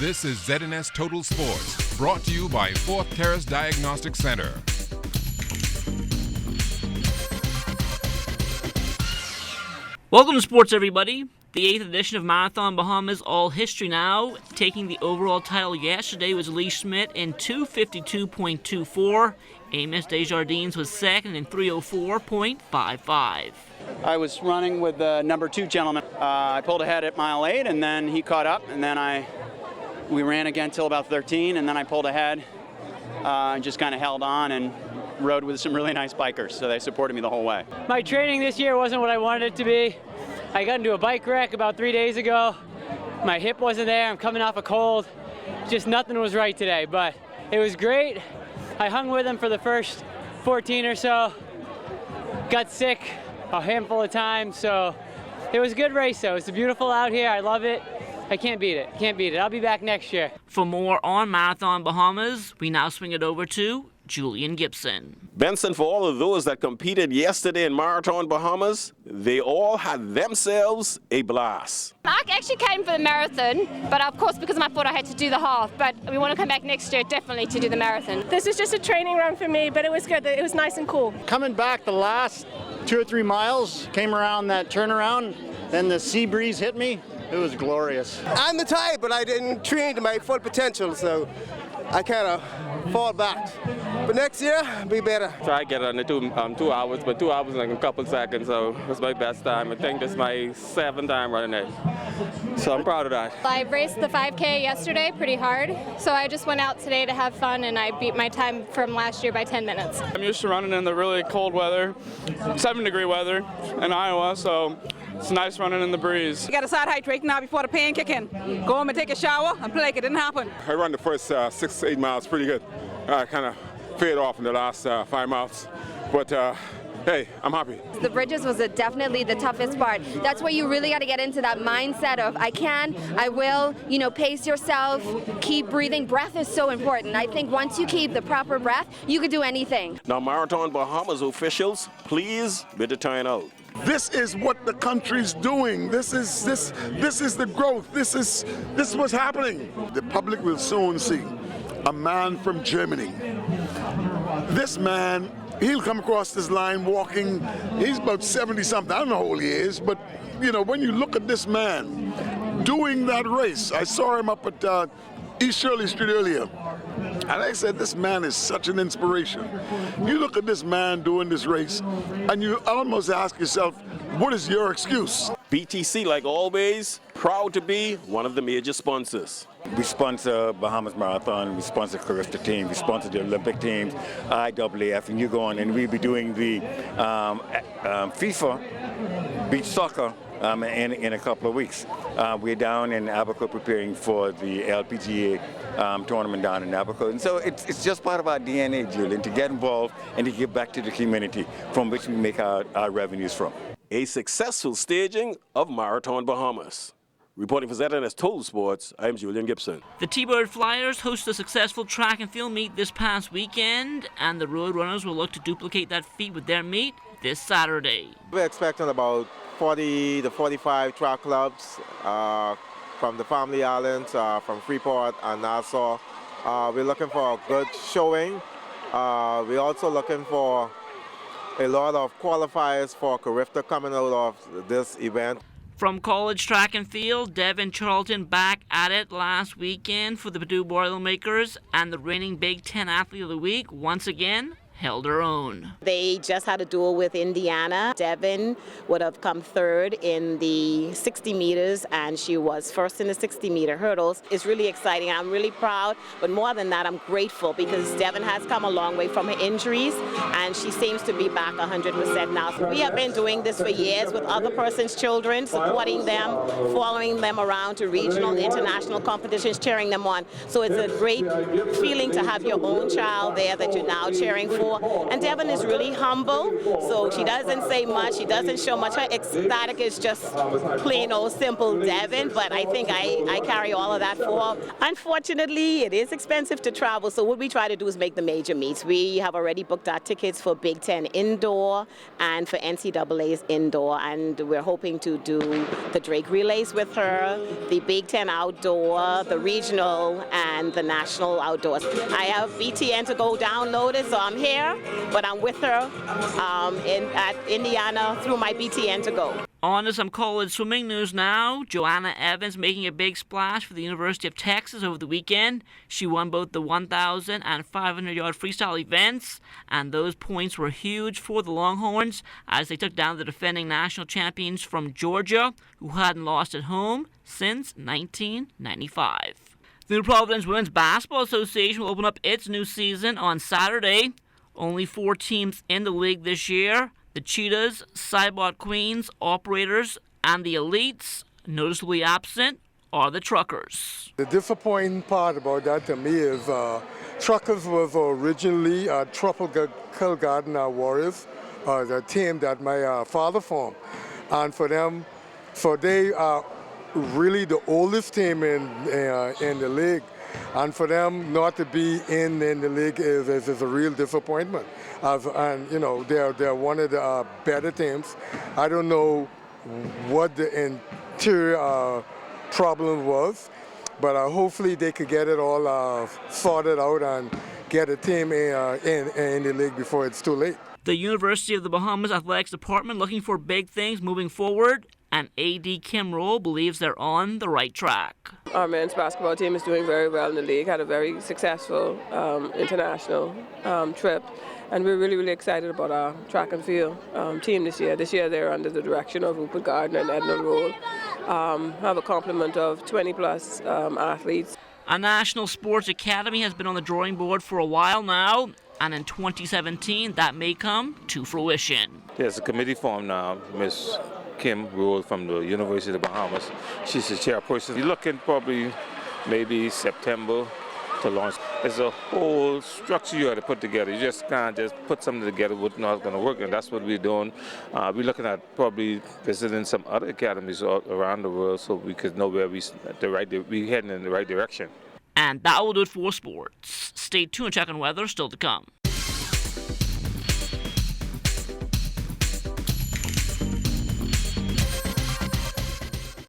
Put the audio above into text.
This is ZNS Total Sports, brought to you by Fourth Terrace Diagnostic Center. Welcome to sports, everybody. The 8th edition of Marathon Bahamas All History Now. Taking the overall title yesterday was Lee Schmidt in 2:52.24. Amos Desjardins was second in 3:04.55. I was running with the number 2 gentleman. I pulled ahead at mile 8, and then he caught up, and then we ran again till about 13, and then I pulled ahead and just kind of held on and rode with some really nice bikers, so they supported me the whole way. My training this year wasn't what I wanted it to be. I got into a bike wreck about 3 days ago. My hip wasn't there. I'm coming off a cold. Just nothing was right today, but it was great. I hung with him for the first 14 or so. Got sick a handful of times, so it was a good race though. It's beautiful out here. I love it. I can't beat it. Can't beat it. I'll be back next year. For more on Marathon Bahamas, we now swing it over to Julian Gibson. Benson, for all of those that competed yesterday in Marathon Bahamas, they all had themselves a blast. I actually came for the marathon, but of course because of my foot I had to do the half, but we want to come back next year definitely to do the marathon. This is just a training run for me, but it was good. It was nice and cool. Coming back the last 2 or 3 miles, came around that turnaround, then the sea breeze hit me. It was glorious. I'm the type, but I didn't train to my full potential, so I kind of fall back. But next year, be better. Try to get under 2 hours, but 2 hours and a couple seconds, so it's my best time. I think this is my 7th time running it, so I'm proud of that. I raced the 5K yesterday pretty hard, so I just went out today to have fun, and I beat my time from last year by 10 minutes. I'm used to running in the really cold weather, 7-degree weather in Iowa, so it's nice running in the breeze. You got to start hydrating now before the pain kick in. Go home and take a shower and play like it didn't happen. I run the first 6 to 8 miles pretty good. I kind of fade off in the last 5 miles, but hey, I'm happy. The bridges was definitely the toughest part. That's where you really got to get into that mindset of I can, I will, pace yourself, keep breathing. Breath is so important. I think once you keep the proper breath, you could do anything. Now, Marathon Bahamas officials, please better turn out. This is what the country's doing. This is the growth. This is what's happening. The public will soon see a man from Germany. This man, he'll come across this line walking. He's about 70-something. I don't know how old he is, but when you look at this man doing that race, I saw him up at East Shirley Street earlier. And I said, this man is such an inspiration. You look at this man doing this race, and you almost ask yourself, what is your excuse? BTC, like always, proud to be one of the major sponsors. We sponsor Bahamas Marathon, we sponsor Carifta team, we sponsor the Olympic teams, IAAF, and you go on, and we'll be doing the FIFA beach soccer in a couple of weeks. We're down in Abaco preparing for the LPGA tournament down in Abaco. And so it's just part of our DNA, Julian, to get involved and to give back to the community from which we make our revenues from. A successful staging of Marathon Bahamas. Reporting for ZNS Total Sports, I'm Julian Gibson. The T-Bird Flyers hosted a successful track and field meet this past weekend, and the Road Runners will look to duplicate that feat with their meet this Saturday. We're expecting about 40 to 45 track clubs from the Family Islands, from Freeport and Nassau. We're looking for a good showing. We're also looking for a lot of qualifiers for Carifta coming out of this event. From college track and field, Devin Charlton back at it last weekend for the Purdue Boilermakers, and the reigning Big Ten Athlete of the Week once again held her own. They just had a duel with Indiana. Devin would have come third in the 60 meters, and she was first in the 60-meter hurdles. It's really exciting. I'm really proud, but more than that, I'm grateful because Devin has come a long way from her injuries, and she seems to be back 100% now. So we have been doing this for years with other person's children, supporting them, following them around to regional, international competitions, cheering them on. So it's a great feeling to have your own child there that you're now cheering for. indoor. And Devin is really humble, so she doesn't say much, she doesn't show much. Her ecstatic is just plain old simple Devin, but I think I carry all of that for her. Unfortunately, it is expensive to travel, so what we try to do is make the major meets. We have already booked our tickets for Big Ten indoor and for NCAA's indoor, and we're hoping to do the Drake Relays with her, the Big Ten outdoor, the regional, and the national outdoors. I have BTN to go download it, so I'm here, but I'm with her at Indiana through my BTN to go. On to some college swimming news now. Joanna Evans making a big splash for the University of Texas over the weekend. She won both the 1,000 and 500-yard freestyle events, and those points were huge for the Longhorns as they took down the defending national champions from Georgia, who hadn't lost at home since 1995. The New Providence Women's Basketball Association will open up its new season on Saturday. Only 4 teams in the league this year: the Cheetahs, Cybot Queens, Operators, and the Elites. Noticeably absent are the Truckers. The disappointing part about that to me is Truckers was originally Tropical Garden Warriors, the team that my father formed. And for them, so they are really the oldest team in the league. And for them not to be in the league is a real disappointment. And you know, they're one of the better teams. I don't know what the interior problem was, but hopefully they could get it all sorted out and get a team in the league before it's too late. The University of the Bahamas Athletics Department looking for big things moving forward, and AD Kim Roll believes they're on the right track. Our men's basketball team is doing very well in the league, had a very successful international trip, and we're really, really excited about our track and field team this year. This year they're under the direction of Rupert Gardner and Edna Roll. Have a complement of 20-plus athletes. A National Sports Academy has been on the drawing board for a while now, and in 2017 that may come to fruition. There's a committee formed now, Miss Kim Roll from the University of the Bahamas. She's the chairperson. You're looking probably maybe September to launch. There's a whole structure you have to put together. You just can't just put something together what's not going to work, and that's what we're doing. We're looking at probably visiting some other academies all around the world so we could know where we're heading in the right direction. And that will do it for sports. Stay tuned, check on weather still to come.